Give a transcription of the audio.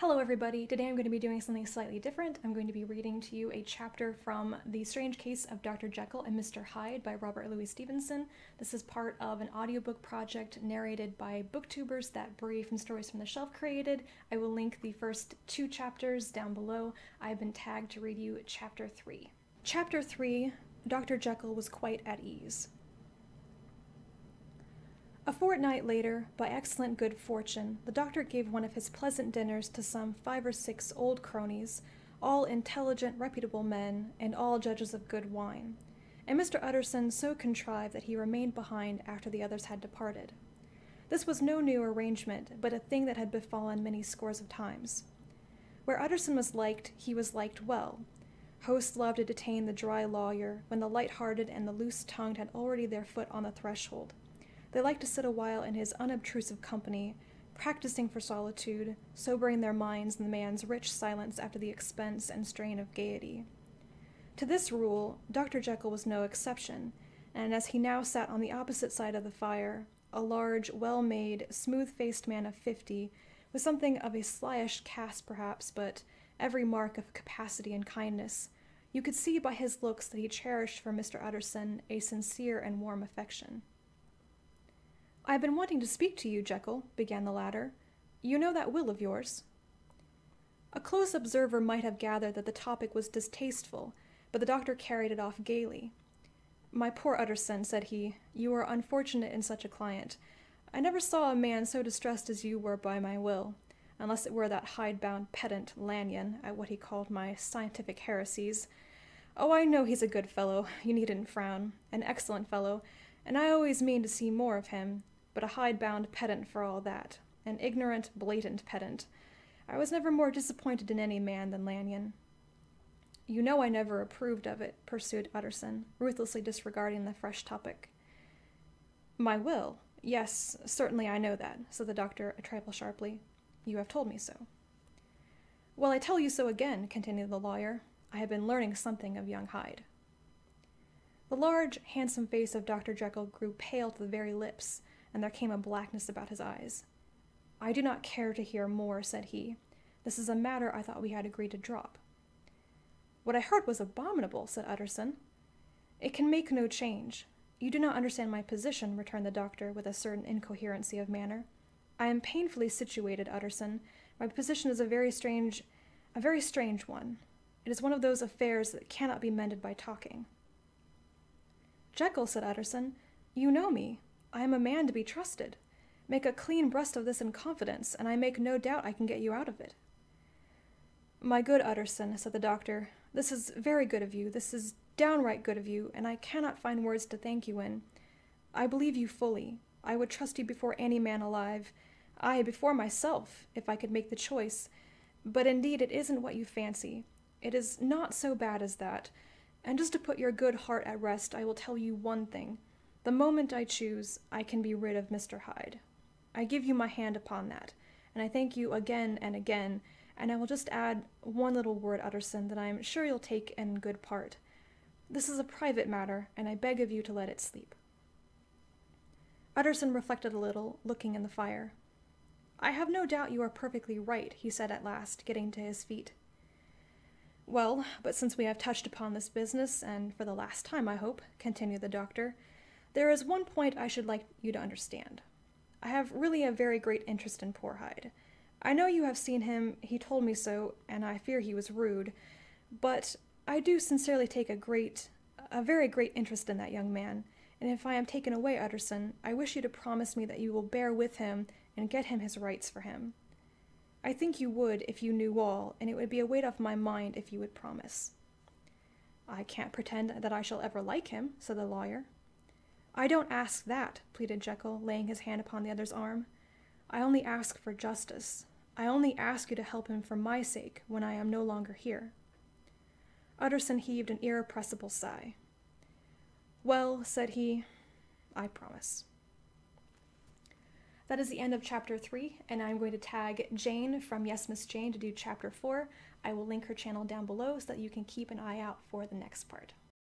Hello everybody, today I'm going to be doing something slightly different. I'm going to be reading to you a chapter from The Strange Case of Dr. Jekyll and Mr. Hyde by Robert Louis Stevenson. This is part of an audiobook project narrated by booktubers that Bree from Stories from the Shelf created. I will link the first 2 chapters down below. I've been tagged to read you Chapter 3. Chapter 3, Dr. Jekyll was quite at ease. A fortnight later, by excellent good fortune, the doctor gave one of his pleasant dinners to some 5 or 6 old cronies, all intelligent, reputable men, and all judges of good wine, and Mr. Utterson so contrived that he remained behind after the others had departed. This was no new arrangement, but a thing that had befallen many scores of times. Where Utterson was liked, he was liked well. Hosts loved to detain the dry lawyer, when the light-hearted and the loose-tongued had already their foot on the threshold. They liked to sit a while in his unobtrusive company, practicing for solitude, sobering their minds in the man's rich silence after the expense and strain of gaiety. To this rule, Dr. Jekyll was no exception, and as he now sat on the opposite side of the fire, a large, well-made, smooth-faced man of 50, with something of a slyish cast perhaps, but every mark of capacity and kindness, you could see by his looks that he cherished for Mr. Utterson a sincere and warm affection. "I have been wanting to speak to you, Jekyll," began the latter. "You know that will of yours." A close observer might have gathered that the topic was distasteful, but the doctor carried it off gaily. "My poor Utterson," said he, "you are unfortunate in such a client. I never saw a man so distressed as you were by my will, unless it were that hide-bound pedant Lanyon at what he called my scientific heresies. Oh, I know he's a good fellow, you needn't frown, an excellent fellow, and I always mean to see more of him. But a hide-bound pedant for all that, an ignorant, blatant pedant. I was never more disappointed in any man than Lanyon." "You know I never approved of it," pursued Utterson, ruthlessly disregarding the fresh topic. "My will? Yes, certainly I know that," said the doctor a trifle sharply. "You have told me so." "Well, I tell you so again," continued the lawyer. "I have been learning something of young Hyde." The large, handsome face of Dr. Jekyll grew pale to the very lips, and there came a blackness about his eyes. "I do not care to hear more," said he. "This is a matter I thought we had agreed to drop." "What I heard was abominable," said Utterson. "It can make no change. You do not understand my position," returned the doctor with a certain incoherency of manner. "I am painfully situated, Utterson. My position is a very strange one. It is one of those affairs that cannot be mended by talking." "Jekyll," said Utterson, "you know me. I am a man to be trusted. Make a clean breast of this in confidence, and I make no doubt I can get you out of it." "My good Utterson," said the doctor, "this is very good of you, this is downright good of you, and I cannot find words to thank you in. I believe you fully. I would trust you before any man alive, aye, before myself, if I could make the choice. But indeed it isn't what you fancy. It is not so bad as that. And just to put your good heart at rest, I will tell you one thing. The moment I choose, I can be rid of Mr. Hyde. I give you my hand upon that, and I thank you again and again, and I will just add one little word, Utterson, that I am sure you'll take in good part. This is a private matter, and I beg of you to let it sleep." Utterson reflected a little, looking in the fire. "I have no doubt you are perfectly right," he said at last, getting to his feet. "Well, but since we have touched upon this business, and for the last time, I hope," continued the doctor, "there is one point I should like you to understand. I have really a very great interest in poor Hyde. I know you have seen him, he told me so, and I fear he was rude, but I do sincerely take a very great interest in that young man, and if I am taken away, Utterson, I wish you to promise me that you will bear with him and get him his rights for him. I think you would if you knew all, and it would be a weight off my mind if you would promise." "I can't pretend that I shall ever like him," said the lawyer. "I don't ask that," pleaded Jekyll, laying his hand upon the other's arm. "I only ask for justice. I only ask you to help him for my sake when I am no longer here." Utterson heaved an irrepressible sigh. "Well," said he, "I promise." That is the end of Chapter 3, and I'm going to tag Jane from Yes, Miss Jane to do Chapter 4. I will link her channel down below so that you can keep an eye out for the next part.